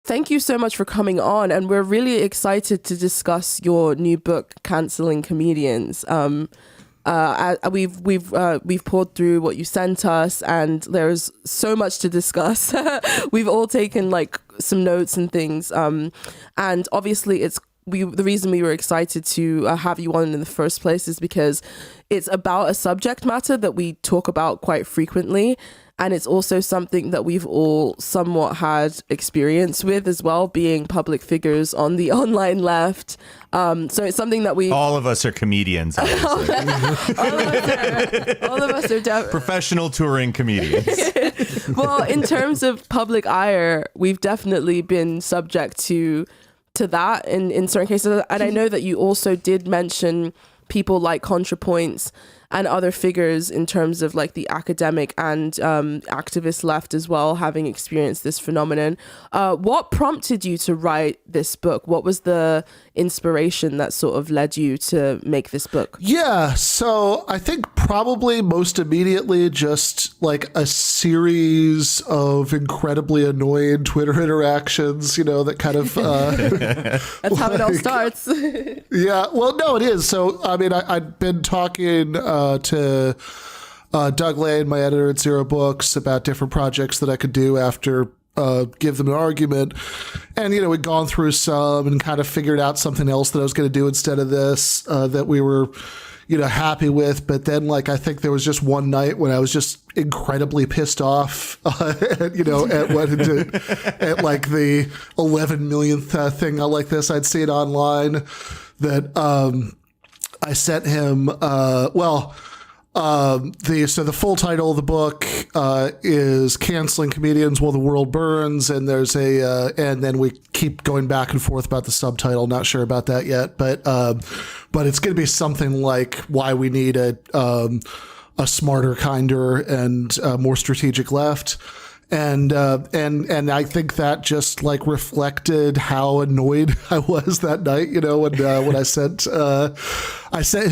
thank you so much for coming on, and we're really excited to discuss your new book, Canceling Comedians. We've poured through what you sent us, and there's so much to discuss. We've all taken like some notes and things, and obviously the reason we were excited to have you on in the first place is because it's about a subject matter that we talk about quite frequently. And it's also something that we've all somewhat had experience with as well, being public figures on the online left. So it's something that all of us are comedians. Obviously. all of us are professional touring comedians. Well, in terms of public ire, we've definitely been subject to that in certain cases. And I know that you also did mention people like ContraPoints and other figures in terms of like the academic and activist left as well, having experienced this phenomenon. What prompted you to write this book? What was the inspiration that sort of led you to make this book? Yeah, so I think probably most immediately just like a series of incredibly annoying Twitter interactions, that kind of... That's how it all starts. Yeah, well, no, it is. So, I mean, I'd been talking to Doug Lane, my editor at Zero Books, about different projects that I could do after Give Them an Argument. And, we'd gone through some and kind of figured out something else that I was going to do instead of this that we were, happy with. But then, like, I think there was just one night when I was just incredibly pissed off, at like the 11 millionth thing like this I'd seen online that I sent him, the full title of the book is Canceling Comedians While the World Burns, and there's and then we keep going back and forth about the subtitle. Not sure about that yet, but it's going to be something like Why We Need a Smarter, Kinder, and More Strategic Left. And I think that just like reflected how annoyed I was that night, when I sent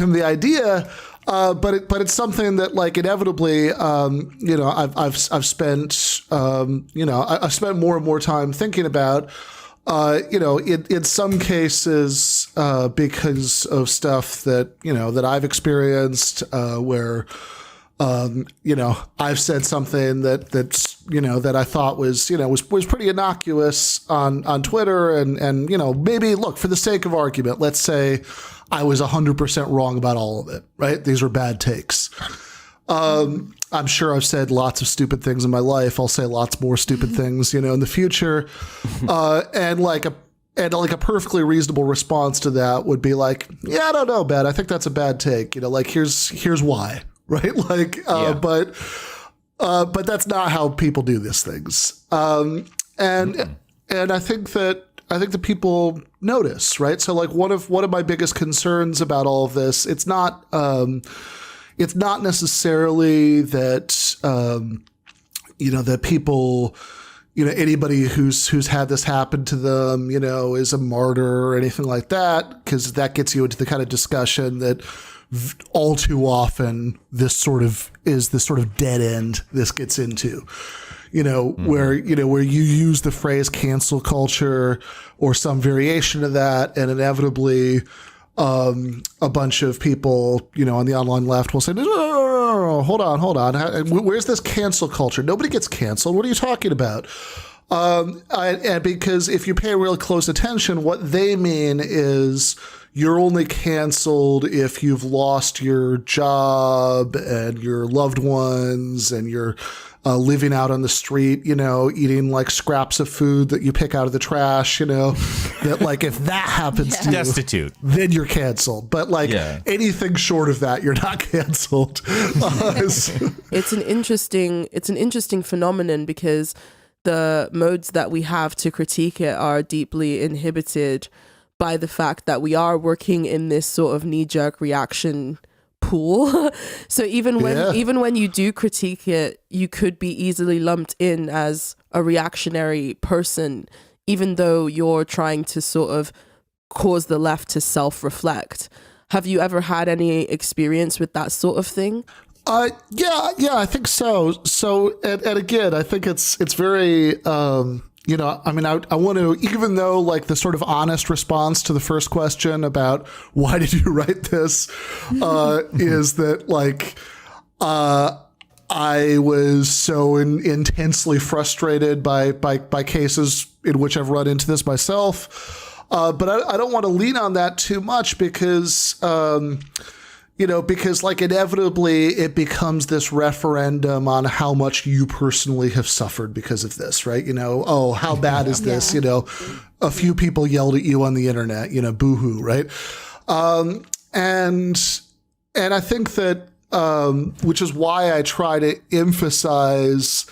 him the idea. But it's something that like inevitably, I've spent, I've spent more and more time thinking about, in some cases, because of stuff that, that I've experienced, where, I've said something that's, that I thought was pretty innocuous on Twitter and, maybe look, for the sake of argument, let's say I was 100% wrong about all of it, right? These are bad takes. I'm sure I've said lots of stupid things in my life. I'll say lots more stupid things, in the future. And like a perfectly reasonable response to that would be like, yeah, I don't know, Ben. I think that's a bad take. Like here's why, right? Like, yeah. But that's not how people do these things. And I think that people notice, right? So like one of my biggest concerns about all of this, it's not necessarily that, that people, anybody who's had this happen to them, is a martyr or anything like that, because that gets you into the kind of discussion that all too often this sort of dead end this gets into. Where you use the phrase cancel culture or some variation of that, and inevitably a bunch of people, on the online left will say, no, hold on. Where's this cancel culture? Nobody gets canceled. What are you talking about? And because if you pay real close attention, what they mean is you're only canceled if you've lost your job and your loved ones and you're living out on the street, eating like scraps of food that you pick out of the trash, that like if that happens to you, destitute, then you're canceled. But like anything short of that, you're not canceled. It's an interesting phenomenon because the modes that we have to critique it are deeply inhibited by the fact that we are working in this sort of knee-jerk reaction pool. So even when you do critique it, you could be easily lumped in as a reactionary person, even though you're trying to sort of cause the left to self-reflect. Have you ever had any experience with that sort of thing? Yeah, I think so. So, and again, I think it's very, I mean, I want to, even though like the sort of honest response to the first question about why did you write this, is that like, I was so intensely frustrated by cases in which I've run into this myself. But I don't want to lean on that too much because, because like inevitably it becomes this referendum on how much you personally have suffered because of this, right? Oh, how bad is this? A few people yelled at you on the internet, boo-hoo, right? And I think that, which is why I try to emphasize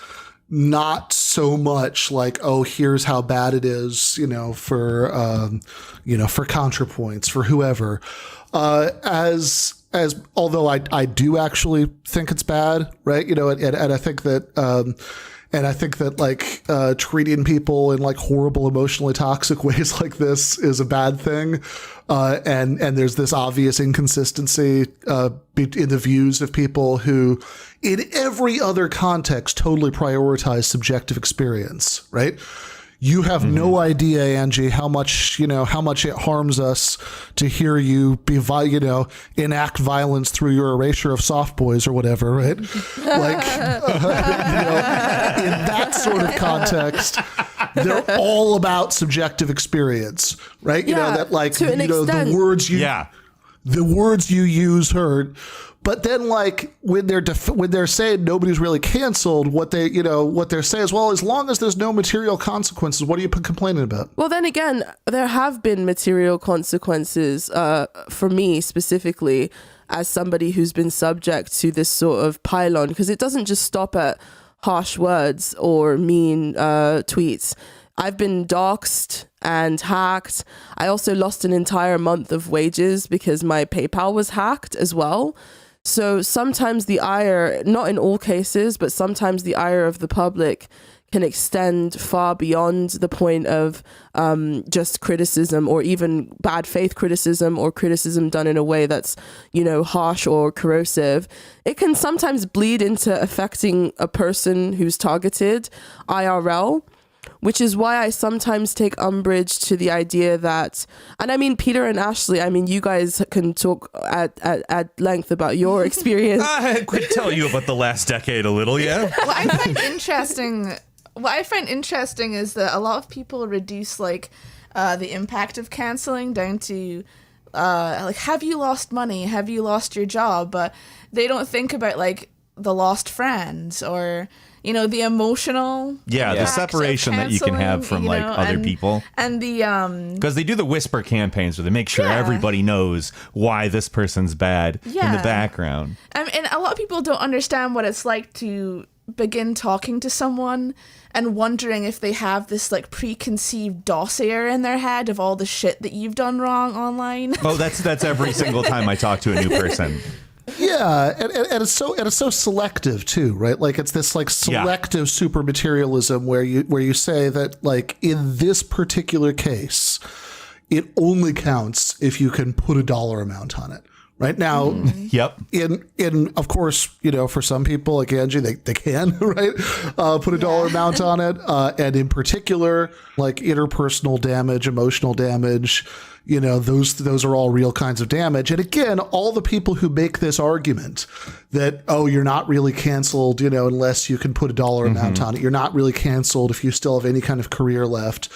not so much like, oh, here's how bad it is, for ContraPoints, for whoever, as although I do actually think it's bad, right? And I think that, like treating people in like horrible, emotionally toxic ways like this is a bad thing. And there's this obvious inconsistency in the views of people who, in every other context, totally prioritize subjective experience, right? You have no idea, Angie, how much it harms us to hear you enact violence through your erasure of soft boys or whatever, right? Like, in that sort of context, they're all about subjective experience, right? That like, to an extent. the words you use hurt. But then, like when they're saying nobody's really canceled, what they're saying is, well, as long as there's no material consequences, what are you complaining about? Well, then again, there have been material consequences for me specifically, as somebody who's been subject to this sort of pylon, because it doesn't just stop at harsh words or mean tweets. I've been doxxed and hacked. I also lost an entire month of wages because my PayPal was hacked as well. So sometimes the ire, not in all cases, but sometimes the ire of the public can extend far beyond the point of just criticism, or even bad faith criticism, or criticism done in a way that's, harsh or corrosive. It can sometimes bleed into affecting a person who's targeted IRL. Which is why I sometimes take umbrage to the idea that, and I mean, Peter and Ashley, I mean, you guys can talk at length about your experience. I could tell you about the last decade a little, yeah. What I find interesting is that a lot of people reduce like the impact of canceling down to like, have you lost money? Have you lost your job? But they don't think about like the lost friends or the emotional the separation that you can have from like other people, and the because they do the whisper campaigns where they make sure everybody knows why this person's bad in the background. And a lot of people don't understand what it's like to begin talking to someone and wondering if they have this like preconceived dossier in their head of all the shit that you've done wrong online. Oh, that's every single time I talk to a new person. Yeah, and it's so selective too, right? Like it's this like selective super materialism where you say that like in this particular case, it only counts if you can put a dollar amount on it. Right now, in of course, for some people like Angie, they can right put a dollar amount on it, and in particular, like interpersonal damage, emotional damage. Those are all real kinds of damage. And again, all the people who make this argument that, oh, you're not really canceled, unless you can put a dollar amount on it. You're not really canceled if you still have any kind of career left.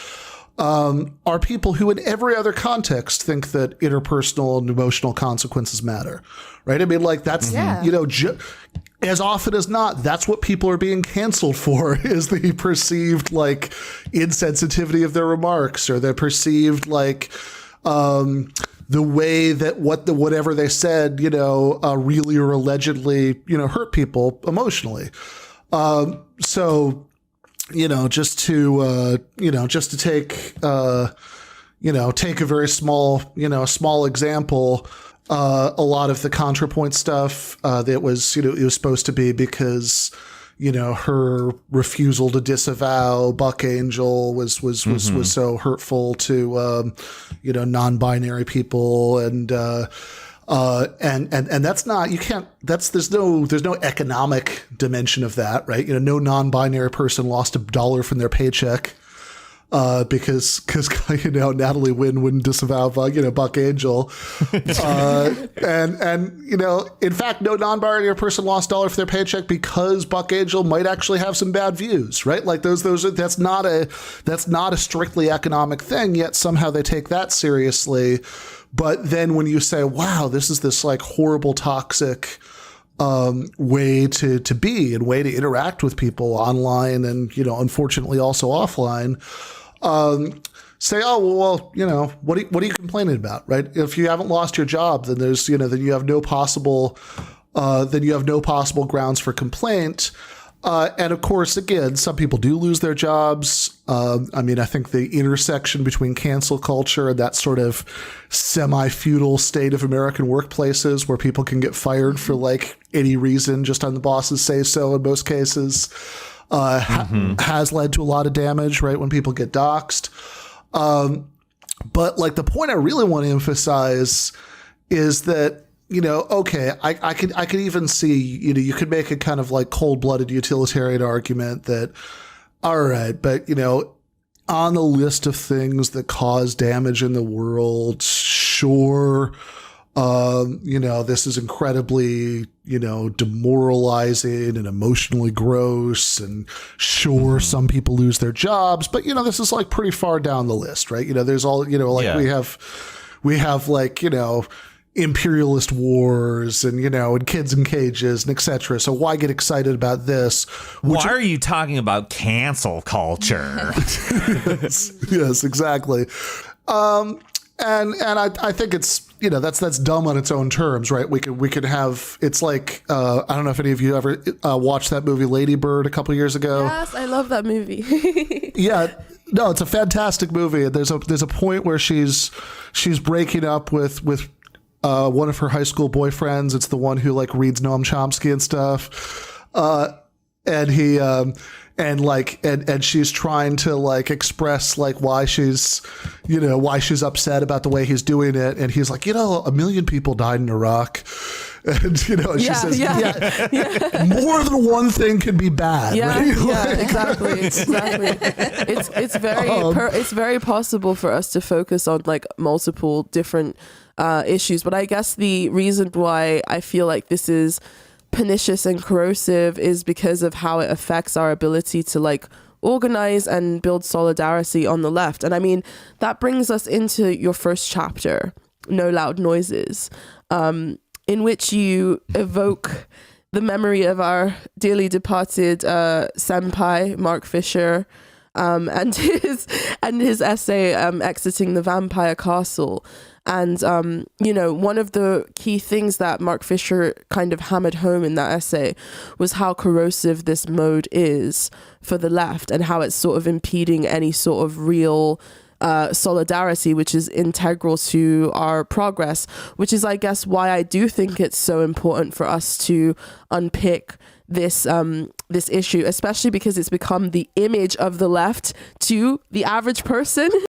Are people who in every other context think that interpersonal and emotional consequences matter, right? I mean, like that's, as often as not, that's what people are being canceled for is the perceived like insensitivity of their remarks or their perceived like, the way that whatever they said, really or allegedly, hurt people emotionally. So, just to take, take a very small example, a lot of the ContraPoint stuff, that was, it was supposed to be because, her refusal to disavow Buck Angel was so hurtful to, non-binary people. And that's not, there's no economic dimension of that, right? No non-binary person lost $1 from their paycheck. because Natalie Wynn wouldn't disavow Buck Angel, and in fact, no non-binary person lost $1 for their paycheck because Buck Angel might actually have some bad views, right? Like that's not a strictly economic thing, yet somehow they take that seriously. But then when you say, wow, this is this like horrible, toxic way to be and way to interact with people online and, unfortunately also offline, say, oh, well, what are you complaining about, right? If you haven't lost your job, then then you have no possible grounds for complaint. And of course, again, some people do lose their jobs. I think the intersection between cancel culture and that sort of semi-feudal state of American workplaces where people can get fired for like any reason just on the boss's say so in most cases has led to a lot of damage, right, when people get doxxed. But like the point I really want to emphasize is that, okay, I could even see, you could make a kind of like cold-blooded utilitarian argument that, all right, but, on the list of things that cause damage in the world, sure, this is incredibly, demoralizing and emotionally gross, and sure, some people lose their jobs, but, this is like pretty far down the list, right? There's all, we have like, imperialist wars and and kids in cages and etc. So why get excited about this? Why are you talking about cancel culture? yes, exactly. And I think it's that's dumb on its own terms, right? We could have, it's like I don't know if any of you ever watched that movie Lady Bird a couple years ago. Yes, I love that movie. Yeah. No, it's a fantastic movie. There's a point where she's breaking up with one of her high school boyfriends. It's the one who like reads Noam Chomsky and stuff. And he, and she's trying to like express like why she's upset about the way he's doing it. And he's like, 1 million people died in Iraq. And, she says, more than one thing can be bad. Yeah, right? yeah, exactly. It's very possible for us to focus on like multiple different issues. But I guess the reason why I feel like this is pernicious and corrosive is because of how it affects our ability to like organize and build solidarity on the left. And I mean, that brings us into your first chapter, No Loud Noises, in which you evoke the memory of our dearly departed senpai, Mark Fisher, and his essay, Exiting the Vampire Castle. And, one of the key things that Mark Fisher kind of hammered home in that essay was how corrosive this mode is for the left and how it's sort of impeding any sort of real solidarity, which is integral to our progress, which is, I guess, why I do think it's so important for us to unpick this issue, especially because it's become the image of the left to the average person.